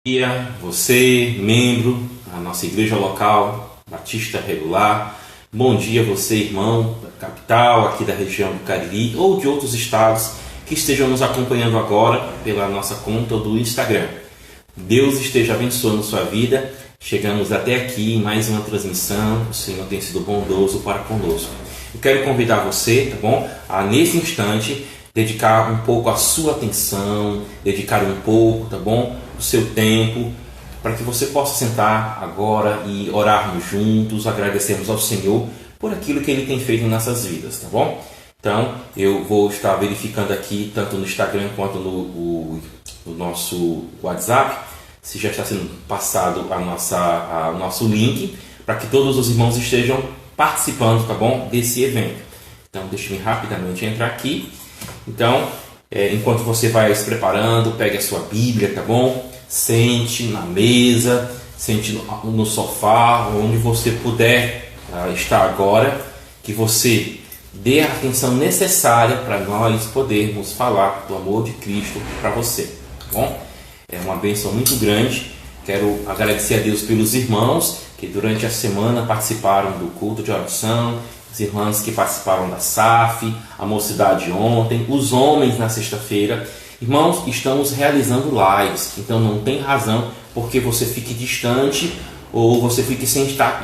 Dia, você, membro da nossa igreja local, Batista Regular. Bom dia você, irmão da capital, aqui da região do Cariri ou de outros estados que estejam nos acompanhando agora pela nossa conta do Instagram. Deus esteja abençoando sua vida. Chegamos até aqui em mais uma transmissão. O Senhor tem sido bondoso para conosco. Eu quero convidar você, tá bom, a nesse instante dedicar um pouco a sua atenção, dedicar um pouco, tá bom, o seu tempo, para que você possa sentar agora e orarmos juntos, agradecermos ao Senhor por aquilo que Ele tem feito em nossas vidas, tá bom? Então, eu vou estar verificando aqui, tanto no Instagram quanto no nosso WhatsApp, se já está sendo passado o nosso link, para que todos os irmãos estejam participando, tá bom, desse evento. Então, deixe-me rapidamente entrar aqui. Então, enquanto você vai se preparando, pegue a sua Bíblia, tá bom? Sente na mesa, sente no sofá, onde você puder estar agora, que você dê a atenção necessária para nós podermos falar do amor de Cristo para você, tá bom? É uma bênção muito grande. Quero agradecer a Deus pelos irmãos que durante a semana participaram do culto de oração, as irmãs que participaram da SAF, a mocidade ontem, os homens na sexta-feira. Irmãos, estamos realizando lives, então não tem razão porque você fique distante ou você fique sem estar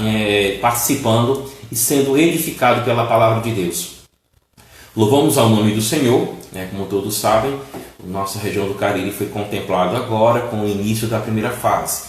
participando e sendo edificado pela palavra de Deus. Louvamos ao nome do Senhor, como todos sabem, nossa região do Cariri foi contemplada agora com o início da primeira fase.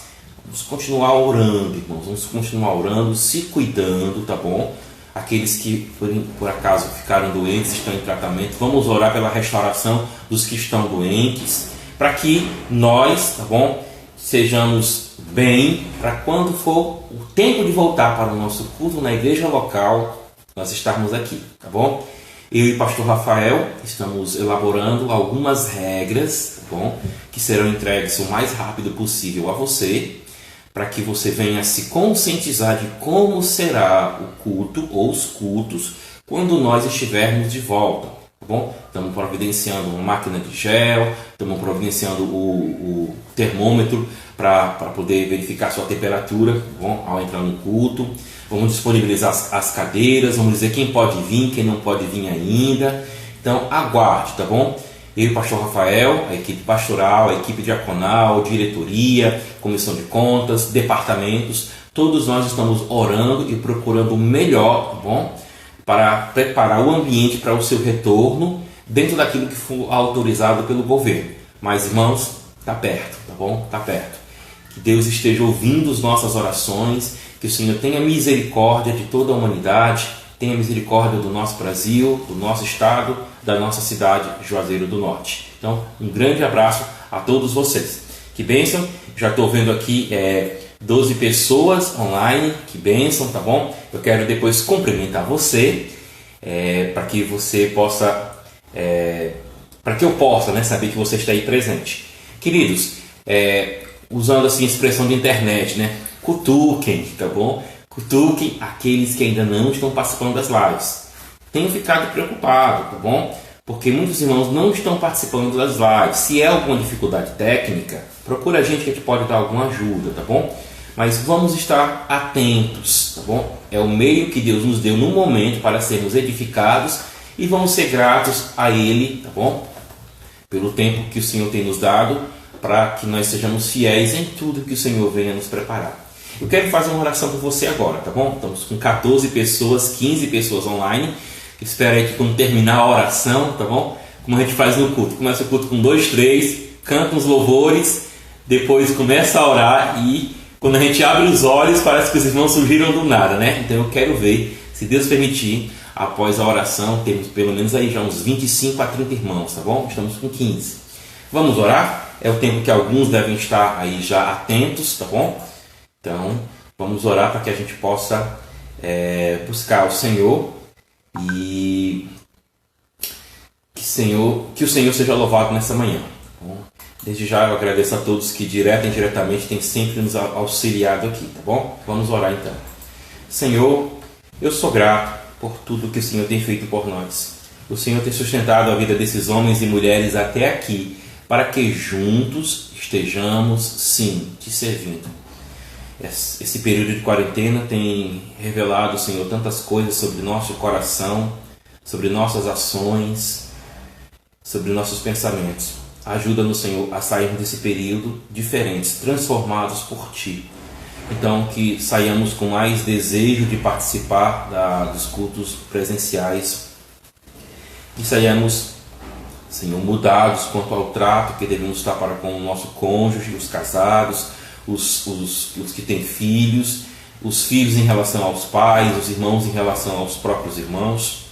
Vamos continuar orando, irmãos, vamos continuar orando, se cuidando, tá bom? Aqueles que por acaso ficaram doentes, estão em tratamento, vamos orar pela restauração dos que estão doentes, para que nós, tá bom, sejamos bem, para quando for o tempo de voltar para o nosso culto na igreja local, nós estarmos aqui, tá bom? Eu e o pastor Rafael estamos elaborando algumas regras, tá bom, que serão entregues o mais rápido possível a você, para que você venha se conscientizar de como será o culto ou os cultos quando nós estivermos de volta, tá bom? Estamos providenciando uma máquina de gel, estamos providenciando o termômetro para poder verificar sua temperatura, tá bom? Ao entrar no culto. Vamos disponibilizar as cadeiras, vamos dizer quem pode vir, quem não pode vir ainda. Então aguarde, tá bom? Eu e o pastor Rafael, a equipe pastoral, a equipe diaconal, diretoria, comissão de contas, departamentos, todos nós estamos orando e procurando o melhor, tá bom? Para preparar o ambiente para o seu retorno dentro daquilo que for autorizado pelo governo. Mas, irmãos, está perto, tá bom? Está perto. Que Deus esteja ouvindo as nossas orações, que o Senhor tenha misericórdia de toda a humanidade, tenha misericórdia do nosso Brasil, do nosso estado, da nossa cidade, Juazeiro do Norte. Então, um grande abraço a todos vocês. Que bênção! Já estou vendo aqui 12 pessoas online, que bênção, tá bom? Eu quero depois cumprimentar você, para que você possa, para que eu possa, saber que você está aí presente. Queridos, usando assim a expressão de internet, cutuquem, tá bom? Cutuquem aqueles que ainda não estão participando das lives. Tenho ficado preocupado, tá bom? Porque muitos irmãos não estão participando das lives. Se é alguma dificuldade técnica, procura a gente que a gente pode dar alguma ajuda, tá bom? Mas vamos estar atentos, tá bom? É o meio que Deus nos deu no momento para sermos edificados e vamos ser gratos a Ele, tá bom? Pelo tempo que o Senhor tem nos dado para que nós sejamos fiéis em tudo que o Senhor venha nos preparar. Eu quero fazer uma oração por você agora, tá bom? Estamos com 14 pessoas, 15 pessoas online. Espero aí que quando terminar a oração, tá bom? Como a gente faz no culto. Começa o culto com 2, 3, canta uns louvores, depois começa a orar e quando a gente abre os olhos parece que os irmãos surgiram do nada, Então eu quero ver, se Deus permitir, após a oração, temos pelo menos aí já uns 25 a 30 irmãos, tá bom? Estamos com 15. Vamos orar? É o tempo que alguns devem estar aí já atentos, tá bom? Então, vamos orar para que a gente possa buscar o Senhor e que o Senhor seja louvado nessa manhã. Tá bom? Desde já eu agradeço a todos que direto e indiretamente têm sempre nos auxiliado aqui, tá bom? Vamos orar então. Senhor, eu sou grato por tudo que o Senhor tem feito por nós. O Senhor tem sustentado a vida desses homens e mulheres até aqui, para que juntos estejamos, sim, te servindo. Esse período de quarentena tem revelado, Senhor, tantas coisas sobre nosso coração, sobre nossas ações, sobre nossos pensamentos. Ajuda-nos, Senhor, a sairmos desse período diferentes, transformados por Ti. Então, que saiamos com mais desejo de participar dos cultos presenciais, que saiamos, Senhor, mudados quanto ao trato que devemos estar para com o nosso cônjuge, os casados, os que têm filhos, os filhos em relação aos pais, os irmãos em relação aos próprios irmãos.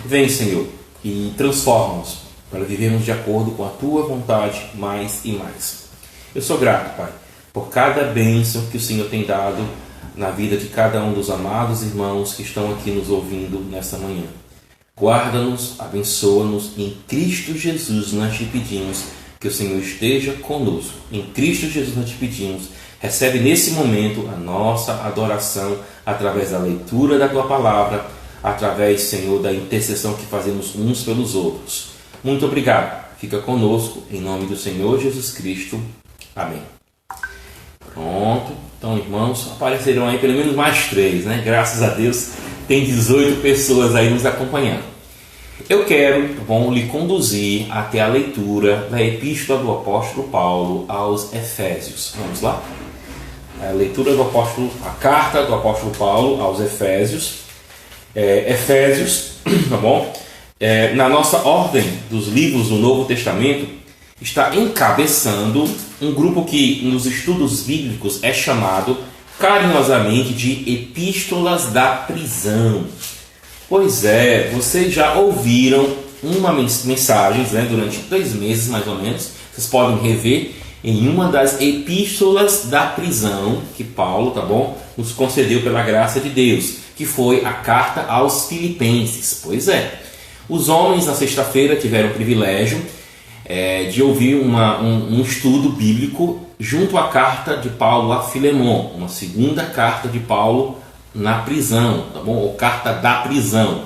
Vem, Senhor, e transforma-nos para vivermos de acordo com a Tua vontade mais e mais. Eu sou grato, Pai, por cada bênção que o Senhor tem dado na vida de cada um dos amados irmãos que estão aqui nos ouvindo nesta manhã. Guarda-nos, abençoa-nos, em Cristo Jesus nós te pedimos que o Senhor esteja conosco. Em Cristo Jesus nós te pedimos, recebe nesse momento a nossa adoração através da leitura da Tua Palavra, através, Senhor, da intercessão que fazemos uns pelos outros. Muito obrigado. Fica conosco, em nome do Senhor Jesus Cristo. Amém. Pronto. Então, irmãos, aparecerão aí pelo menos mais 3, né? Graças a Deus, tem 18 pessoas aí nos acompanhando. Eu quero, lhe conduzir até a leitura da Epístola do Apóstolo Paulo aos Efésios. Vamos lá? A leitura do apóstolo, a carta do Apóstolo Paulo aos Efésios. Efésios, tá bom? Na nossa ordem dos livros do Novo Testamento, está encabeçando um grupo que nos estudos bíblicos é chamado carinhosamente de Epístolas da Prisão. Pois é, vocês já ouviram uma mensagem, né, durante 2 meses mais ou menos, vocês podem rever em uma das epístolas da prisão que Paulo, tá bom, nos concedeu pela graça de Deus, que foi a carta aos Filipenses. Pois é, os homens na sexta-feira tiveram o privilégio de ouvir um estudo bíblico junto à carta de Paulo a Filemon, uma segunda carta de Paulo na prisão, tá bom? Ou carta da prisão.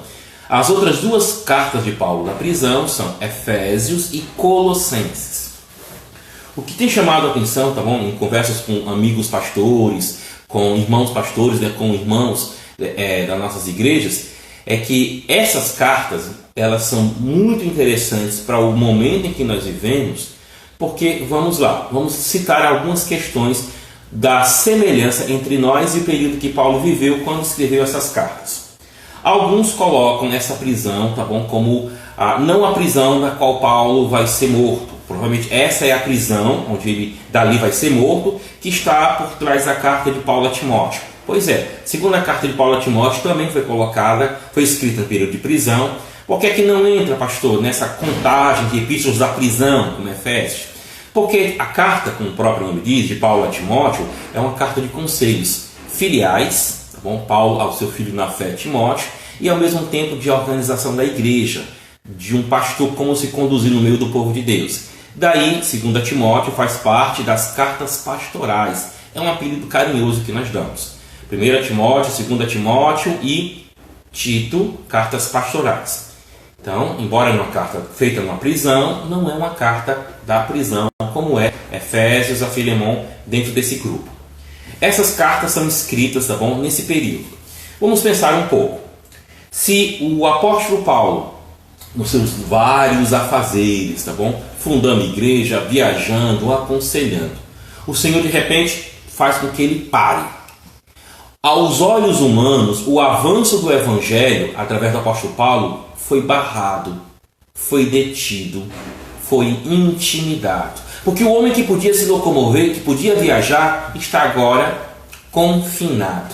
As outras 2 cartas de Paulo na prisão são Efésios e Colossenses. O que tem chamado a atenção, tá bom, em conversas com amigos pastores, com irmãos pastores, né, com irmãos das nossas igrejas, é que essas cartas, elas são muito interessantes para o momento em que nós vivemos, porque, vamos lá, vamos citar algumas questões da semelhança entre nós e o período que Paulo viveu quando escreveu essas cartas. Alguns colocam essa prisão, tá bom, como não a prisão na qual Paulo vai ser morto. Provavelmente essa é a prisão onde ele dali vai ser morto, que está por trás da carta de Paulo a Timóteo. Pois é, segundo a carta de Paulo a Timóteo também foi escrita no período de prisão. Por que é que não entra, pastor, nessa contagem de epístolas da prisão, como Efésios? Porque a carta, como o próprio nome diz, de Paulo a Timóteo, é uma carta de conselhos filiais, tá bom? Paulo ao seu filho na fé, Timóteo, e ao mesmo tempo de organização da igreja, de um pastor como se conduzir no meio do povo de Deus. Daí, segundo Timóteo, faz parte das cartas pastorais. É um apelido carinhoso que nós damos. 1 Timóteo, 2 Timóteo e Tito, cartas pastorais. Então, embora uma carta feita numa prisão, não é uma carta da prisão, como é Efésios a Filemon dentro desse grupo. Essas cartas são escritas, tá bom, nesse período. Vamos pensar um pouco. Se o apóstolo Paulo, nos seus vários afazeres, tá bom, fundando igreja, viajando, aconselhando, o Senhor de repente faz com que ele pare. Aos olhos humanos, o avanço do evangelho, através do apóstolo Paulo, foi barrado, foi detido, foi intimidado. Porque o homem que podia se locomover, que podia viajar, está agora confinado.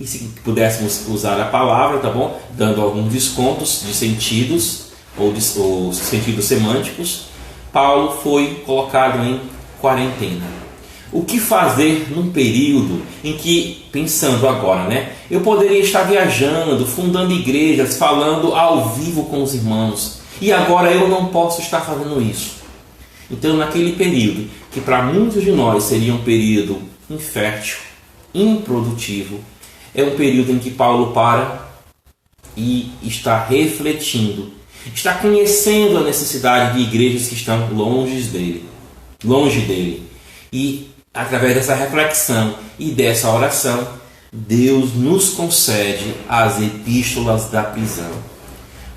E se pudéssemos usar a palavra, tá bom? Dando alguns descontos de sentidos, ou sentidos semânticos, Paulo foi colocado em quarentena. O que fazer num período em que, pensando agora, né, eu poderia estar viajando, fundando igrejas, falando ao vivo com os irmãos, e agora eu não posso estar fazendo isso. Então, naquele período, que para muitos de nós seria um período infértil, improdutivo, é um período em que Paulo para e está refletindo. está conhecendo a necessidade de igrejas que estão longe dele. E através dessa reflexão e dessa oração, Deus nos concede as epístolas da prisão.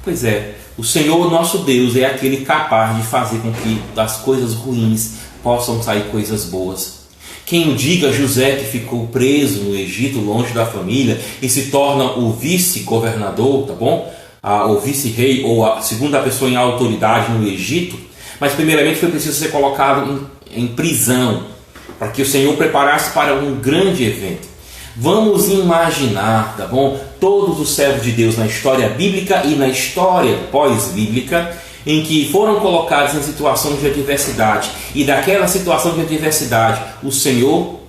Pois é, o Senhor nosso Deus é aquele capaz de fazer com que das coisas ruins possam sair coisas boas. Quem diga José, que ficou preso no Egito, longe da família, e se torna o vice-governador, tá bom? O vice-rei, ou a segunda pessoa em autoridade no Egito, mas primeiramente foi preciso ser colocado em prisão, para que o Senhor preparasse para um grande evento. Vamos imaginar, tá bom? Todos os servos de Deus na história bíblica e na história pós-bíblica, em que foram colocados em situações de adversidade, e daquela situação de adversidade o Senhor,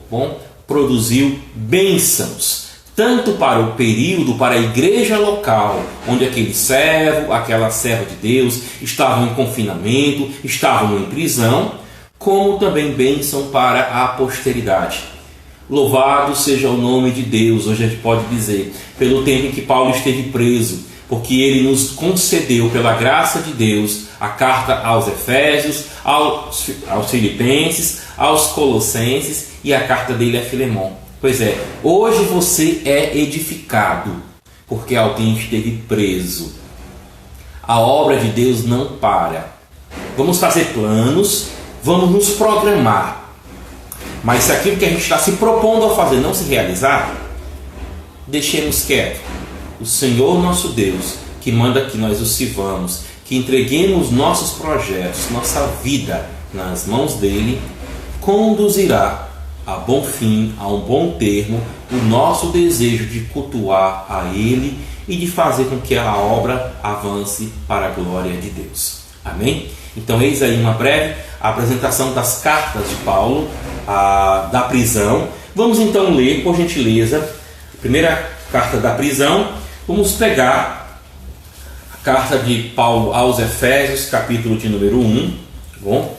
produziu bênçãos, tanto para o período, para a igreja local, onde aquele servo, aquela serva de Deus estavam em confinamento, estavam em prisão, como também bênção para a posteridade. Louvado seja o nome de Deus, hoje a gente pode dizer, pelo tempo em que Paulo esteve preso, porque ele nos concedeu, pela graça de Deus, a carta aos Efésios, aos Filipenses, aos Colossenses e a carta dele a Filemão. Pois é, hoje você é edificado, porque alguém esteve preso. A obra de Deus não para. Vamos fazer planos, vamos nos programar. Mas se aquilo que a gente está se propondo a fazer não se realizar, deixemos quieto. O Senhor nosso Deus, que manda que nós o sirvamos, que entreguemos nossos projetos, nossa vida nas mãos dele, conduzirá a bom fim, a um bom termo, o nosso desejo de cultuar a ele e de fazer com que a obra avance para a glória de Deus. Amém? Então eis aí uma breve apresentação das cartas de Paulo, da prisão. Vamos então ler, por gentileza, a primeira carta da prisão. Vamos pegar a carta de Paulo aos Efésios, capítulo de número 1. Bom,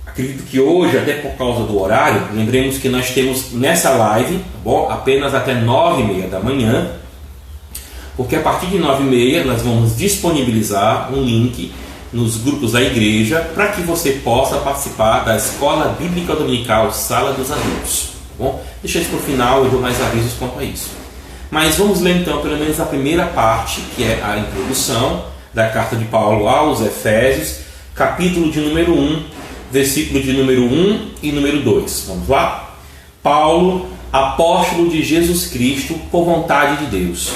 acredito que hoje, até por causa do horário, lembremos que nós temos nessa live, bom, apenas até 9h30 da manhã, porque a partir de 9h30 nós vamos disponibilizar um link nos grupos da igreja para que você possa participar da Escola Bíblica Dominical Sala dos Adultos. Bom, deixa isso para o final, eu dou mais avisos quanto a isso. Mas vamos ler então pelo menos a primeira parte, que é a introdução da carta de Paulo aos Efésios, capítulo de número 1, versículo de número 1 e número 2. Vamos lá? Paulo, apóstolo de Jesus Cristo, por vontade de Deus,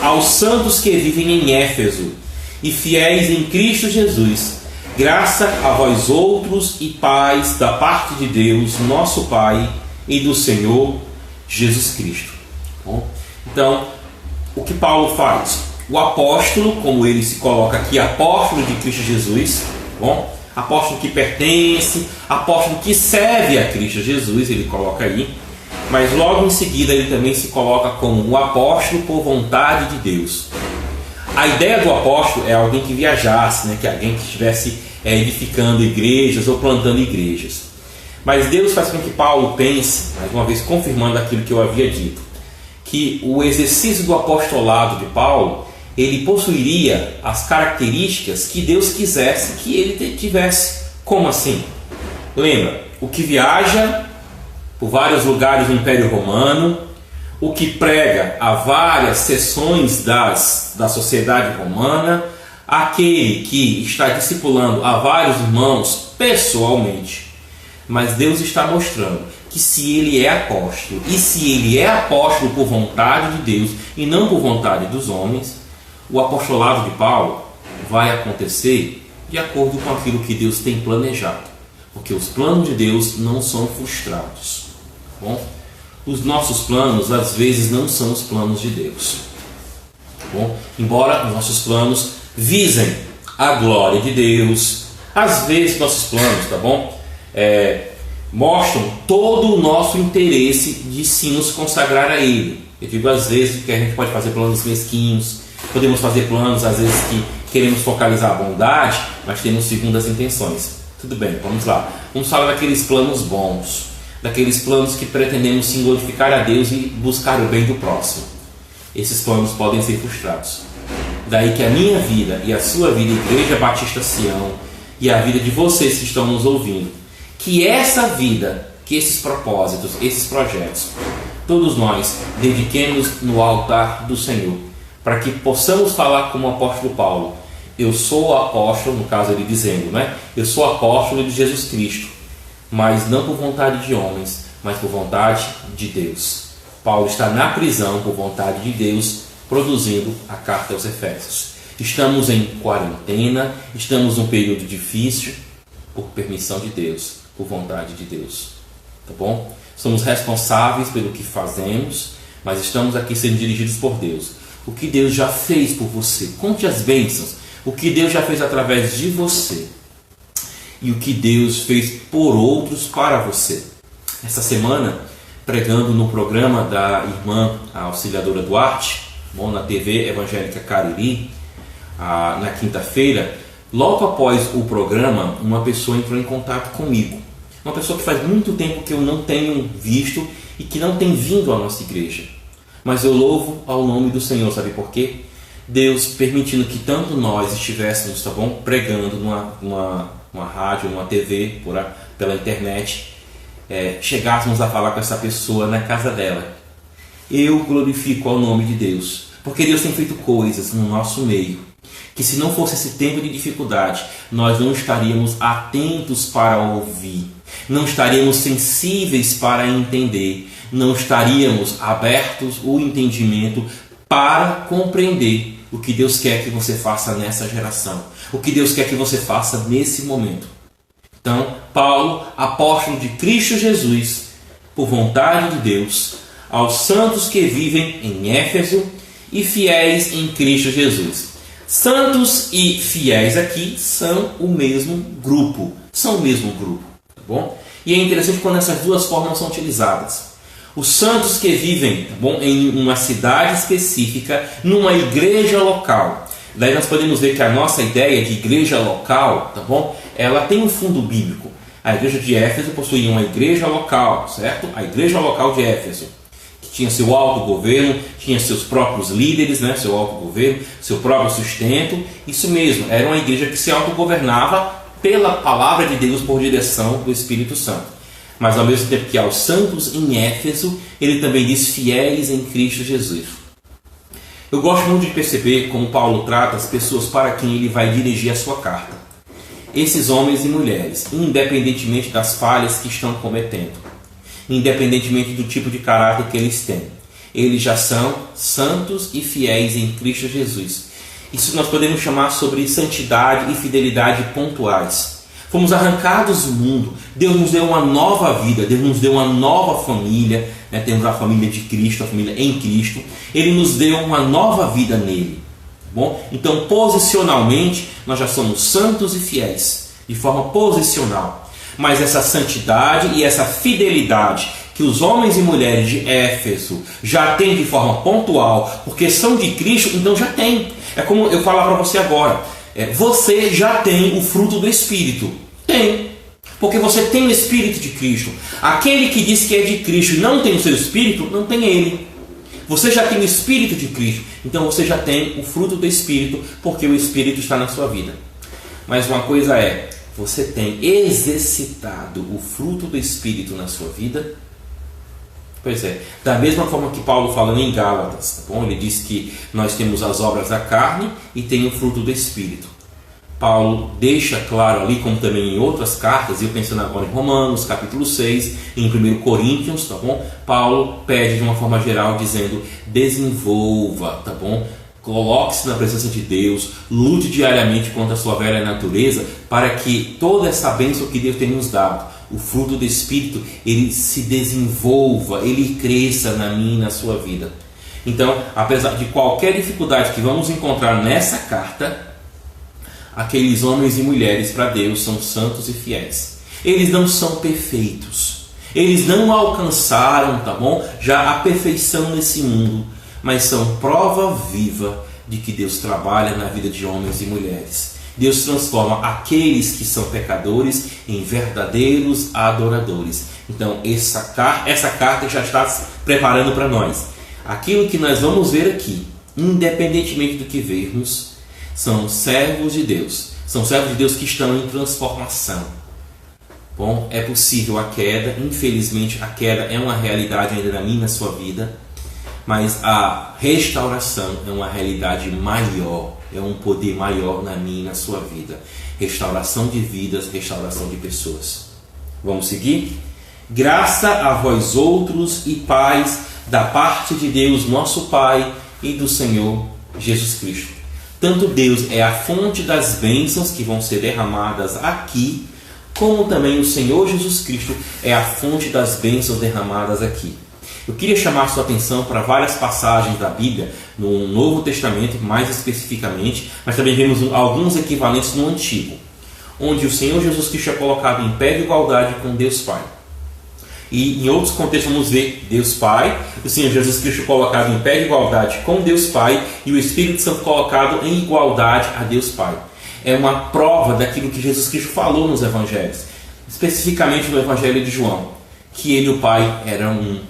aos santos que vivem em Éfeso e fiéis em Cristo Jesus, graça a vós outros e paz da parte de Deus, nosso Pai, e do Senhor Jesus Cristo. Bom, então, o que Paulo faz? O apóstolo, como ele se coloca aqui, apóstolo de Cristo Jesus, bom, apóstolo que pertence, apóstolo que serve a Cristo Jesus, ele coloca aí, mas logo em seguida ele também se coloca como o apóstolo por vontade de Deus. A ideia do apóstolo é alguém que viajasse, que alguém que estivesse edificando igrejas ou plantando igrejas. Mas Deus faz com que Paulo pense, mais uma vez confirmando aquilo que eu havia dito, que o exercício do apostolado de Paulo, ele possuiria as características que Deus quisesse que ele tivesse. Como assim? Lembra, o que viaja por vários lugares do Império Romano, o que prega a várias seções da sociedade romana, aquele que está discipulando a vários irmãos pessoalmente. Mas Deus está mostrando que se ele é apóstolo, e se ele é apóstolo por vontade de Deus e não por vontade dos homens, o apostolado de Paulo vai acontecer de acordo com aquilo que Deus tem planejado, porque os planos de Deus não são frustrados. Bom, os nossos planos às vezes não são os planos de Deus. Bom, embora os nossos planos visem a glória de Deus, às vezes nossos planos, tá bom? Mostram todo o nosso interesse de sim nos consagrar a Ele. Eu digo às vezes que a gente pode fazer planos mesquinhos, podemos fazer planos às vezes que queremos focalizar a bondade, mas temos segundas intenções. Tudo bem, vamos lá. Vamos falar daqueles planos bons, daqueles planos que pretendemos sim glorificar a Deus e buscar o bem do próximo. Esses planos podem ser frustrados. Daí que a minha vida e a sua vida, Igreja Batista Sião, e a vida de vocês que estão nos ouvindo, que essa vida, que esses propósitos, esses projetos, todos nós dediquemos no altar do Senhor, para que possamos falar como o apóstolo Paulo: eu sou apóstolo, no caso ele dizendo, né? Eu sou apóstolo de Jesus Cristo, mas não por vontade de homens, mas por vontade de Deus. Paulo está na prisão por vontade de Deus, produzindo a carta aos Efésios. Estamos em quarentena, estamos num período difícil, por permissão de Deus, por vontade de Deus. Tá bom? Somos responsáveis pelo que fazemos, mas estamos aqui sendo dirigidos por Deus. O que Deus já fez por você, conte as bênçãos, o que Deus já fez através de você e o que Deus fez por outros para você. Essa semana, pregando no programa da irmã a Auxiliadora Duarte, bom, na TV Evangélica Cariri, na quinta-feira, logo após o programa, uma pessoa entrou em contato comigo. Uma pessoa que faz muito tempo que eu não tenho visto e que não tem vindo à nossa igreja. Mas eu louvo ao nome do Senhor, sabe por quê? Deus permitindo que tanto nós estivéssemos, tá bom, pregando numa rádio, numa TV, pela internet, chegássemos a falar com essa pessoa na casa dela. Eu glorifico ao nome de Deus, porque Deus tem feito coisas no nosso meio, que se não fosse esse tempo de dificuldade, nós não estaríamos atentos para ouvir, não estaríamos sensíveis para entender, não estaríamos abertos o entendimento para compreender o que Deus quer que você faça nessa geração, o que Deus quer que você faça nesse momento. Então, Paulo, apóstolo de Cristo Jesus, por vontade de Deus, aos santos que vivem em Éfeso e fiéis em Cristo Jesus. Santos e fiéis aqui são o mesmo grupo, tá bom? E é interessante quando essas duas formas são utilizadas. Os santos que vivem, tá bom, em uma cidade específica, numa igreja local. Daí nós podemos ver que a nossa ideia de igreja local, tá bom, ela tem um fundo bíblico. A igreja de Éfeso possuía uma igreja local, certo? A igreja local de Éfeso, que tinha seu autogoverno, tinha seus próprios líderes, né? Seu autogoverno, seu próprio sustento. Isso mesmo, era uma igreja que se autogovernava pela palavra de Deus por direção do Espírito Santo. Mas ao mesmo tempo que aos santos em Éfeso, ele também diz fiéis em Cristo Jesus. Eu gosto muito de perceber como Paulo trata as pessoas para quem ele vai dirigir a sua carta. Esses homens e mulheres, independentemente das falhas que estão cometendo, independentemente do tipo de caráter que eles têm, eles já são santos e fiéis em Cristo Jesus. Isso nós podemos chamar sobre santidade e fidelidade pontuais. Fomos arrancados do mundo, Deus nos deu uma nova vida, Deus nos deu uma nova família, né? Temos a família de Cristo, a família em Cristo. Ele nos deu uma nova vida nele. Bom? Então, posicionalmente, nós já somos santos e fiéis, de forma posicional. Mas essa santidade e essa fidelidade que os homens e mulheres de Éfeso já têm de forma pontual, porque são de Cristo, então já tem. É como eu falar para você agora. Você já tem o fruto do Espírito. Tem. Porque você tem o Espírito de Cristo. Aquele que diz que é de Cristo e não tem o seu Espírito, não tem ele. Você já tem o Espírito de Cristo. Então você já tem o fruto do Espírito, porque o Espírito está na sua vida. Mas uma coisa é, você tem exercitado o fruto do Espírito na sua vida? Pois é, da mesma forma que Paulo falando em Gálatas, tá bom? Ele diz que nós temos as obras da carne e tem o fruto do Espírito. Paulo deixa claro ali, como também em outras cartas, e eu pensando agora em Romanos, capítulo 6, em 1 Coríntios, tá bom? Paulo pede de uma forma geral, dizendo, desenvolva, tá bom? Coloque-se na presença de Deus, lute diariamente contra a sua velha natureza, para que toda essa bênção que Deus tem nos dado, o fruto do Espírito, ele se desenvolva, ele cresça na minha e na sua vida. Então, apesar de qualquer dificuldade que vamos encontrar nessa carta, aqueles homens e mulheres para Deus são santos e fiéis. Eles não são perfeitos, eles não alcançaram, tá bom, já a perfeição nesse mundo, mas são prova viva de que Deus trabalha na vida de homens e mulheres. Deus transforma aqueles que são pecadores em verdadeiros adoradores. Então essa carta já está se preparando para nós. Aquilo que nós vamos ver aqui, independentemente do que vermos, são servos de Deus. São servos de Deus que estão em transformação. Bom, é possível a queda, infelizmente a queda é uma realidade ainda na minha e na sua vida, mas a restauração é uma realidade maior, é um poder maior na minha e na sua vida. Restauração de vidas, restauração de pessoas. Vamos seguir? Graça a vós outros e paz da parte de Deus, nosso Pai, e do Senhor Jesus Cristo. Tanto Deus é a fonte das bênçãos que vão ser derramadas aqui, como também o Senhor Jesus Cristo é a fonte das bênçãos derramadas aqui. Eu queria chamar a sua atenção para várias passagens da Bíblia, no Novo Testamento mais especificamente, mas também vemos alguns equivalentes no Antigo, onde o Senhor Jesus Cristo é colocado em pé de igualdade com Deus Pai. E em outros contextos vamos ver Deus Pai, o Senhor Jesus Cristo colocado em pé de igualdade com Deus Pai e o Espírito Santo colocado em igualdade a Deus Pai. É uma prova daquilo que Jesus Cristo falou nos Evangelhos, especificamente no Evangelho de João, que ele e o Pai eram um.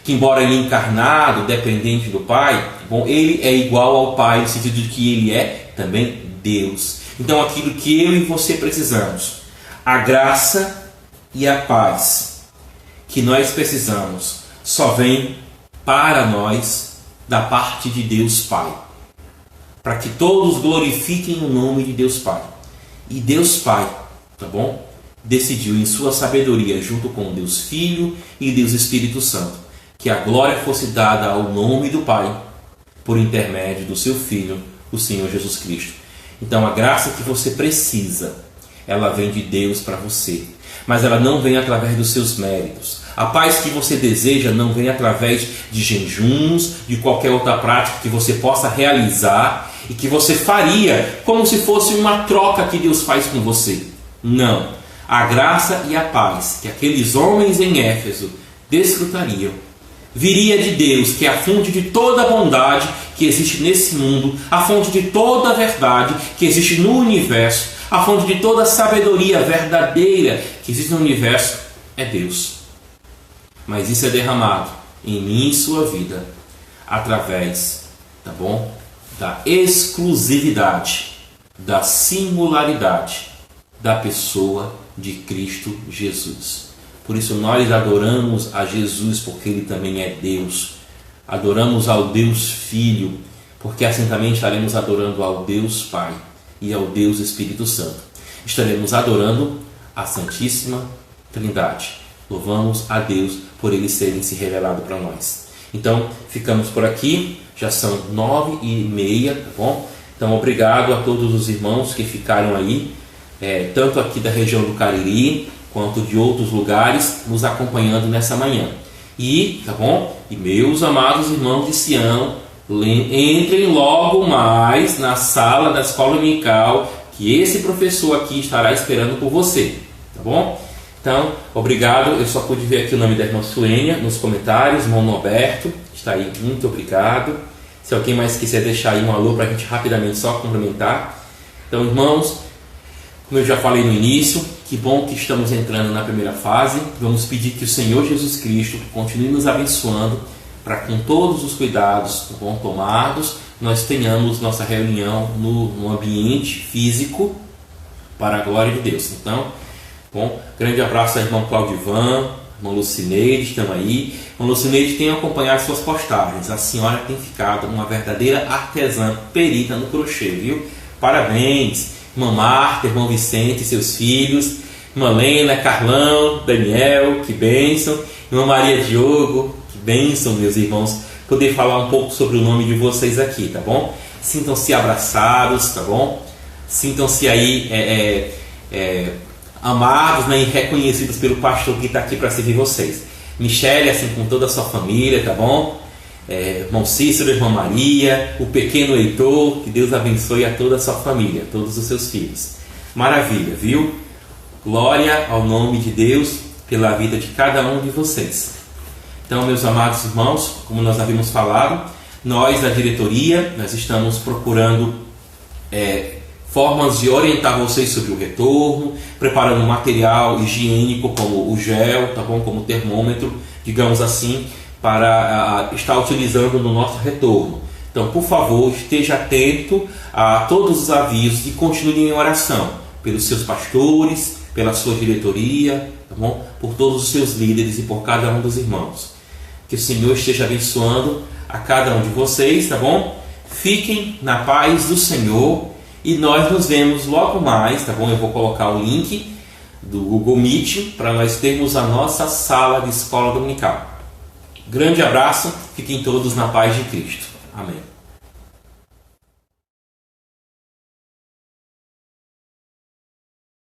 Que embora ele encarnado, dependente do Pai, bom, ele é igual ao Pai, no sentido de que ele é também Deus. Então aquilo que eu e você precisamos, a graça e a paz que nós precisamos, só vem para nós da parte de Deus Pai, para que todos glorifiquem o nome de Deus Pai. E Deus Pai, tá bom? Decidiu em sua sabedoria, junto com Deus Filho e Deus Espírito Santo, que a glória fosse dada ao nome do Pai, por intermédio do seu Filho, o Senhor Jesus Cristo. Então a graça que você precisa, ela vem de Deus para você, mas ela não vem através dos seus méritos. A paz que você deseja não vem através de jejuns, de qualquer outra prática que você possa realizar e que você faria como se fosse uma troca que Deus faz com você. Não. A graça e a paz que aqueles homens em Éfeso desfrutariam viria de Deus, que é a fonte de toda a bondade que existe nesse mundo, a fonte de toda a verdade que existe no universo, a fonte de toda a sabedoria verdadeira que existe no universo é Deus. Mas isso é derramado em mim e sua vida através, tá bom? Da exclusividade, da singularidade da pessoa de Cristo Jesus. Por isso nós adoramos a Jesus, porque Ele também é Deus. Adoramos ao Deus Filho, porque assim também estaremos adorando ao Deus Pai e ao Deus Espírito Santo. Estaremos adorando a Santíssima Trindade. Louvamos a Deus por Ele terem se revelado para nós. Então, ficamos por aqui. Já são 9h30, tá bom? Então, obrigado a todos os irmãos que ficaram aí, tanto aqui da região do Cariri, quanto de outros lugares, nos acompanhando nessa manhã. E, tá bom? E meus amados irmãos de Sião, entrem logo mais na sala da escola dominical, que esse professor aqui estará esperando por você, tá bom? Então, obrigado. Eu só pude ver aqui o nome da irmã Suênia nos comentários, irmão Norberto, está aí, muito obrigado. Se alguém mais quiser deixar aí um alô para a gente rapidamente só complementar. Então, irmãos, como eu já falei no início, que bom que estamos entrando na primeira fase. Vamos pedir que o Senhor Jesus Cristo continue nos abençoando para, com todos os cuidados tomados, nós tenhamos nossa reunião no ambiente físico para a glória de Deus. Então, bom, grande abraço ao irmão Claudivan, irmão Lucineide, estão aí. Irmão Lucineide tem acompanhado suas postagens. A senhora tem ficado uma verdadeira artesã perita no crochê, viu? Parabéns! Irmã Marta, irmão Vicente e seus filhos, irmã Lena, Carlão, Daniel, que bênção, irmã Maria Diogo, que bênção, meus irmãos, poder falar um pouco sobre o nome de vocês aqui, tá bom? Sintam-se abraçados, tá bom? Sintam-se aí amados, né, e reconhecidos pelo pastor que está aqui para servir vocês. Michele, assim, com toda a sua família, tá bom? Irmão Cícero, irmã Maria, o pequeno Heitor, que Deus abençoe a toda a sua família, todos os seus filhos. Maravilha, viu? Glória ao nome de Deus pela vida de cada um de vocês. Então, meus amados irmãos, como nós havíamos falado, nós da diretoria, nós estamos procurando formas de orientar vocês sobre o retorno, preparando material higiênico como o gel, tá bom? Como o termômetro, digamos assim, para estar utilizando no nosso retorno. Então, por favor, esteja atento a todos os avisos e continue em oração pelos seus pastores, pela sua diretoria, tá bom? Por todos os seus líderes e por cada um dos irmãos. Que o Senhor esteja abençoando a cada um de vocês, tá bom? Fiquem na paz do Senhor e nós nos vemos logo mais, tá bom? Eu vou colocar o link do Google Meet para nós termos a nossa sala de escola dominical. Grande abraço, fiquem todos na paz de Cristo. Amém.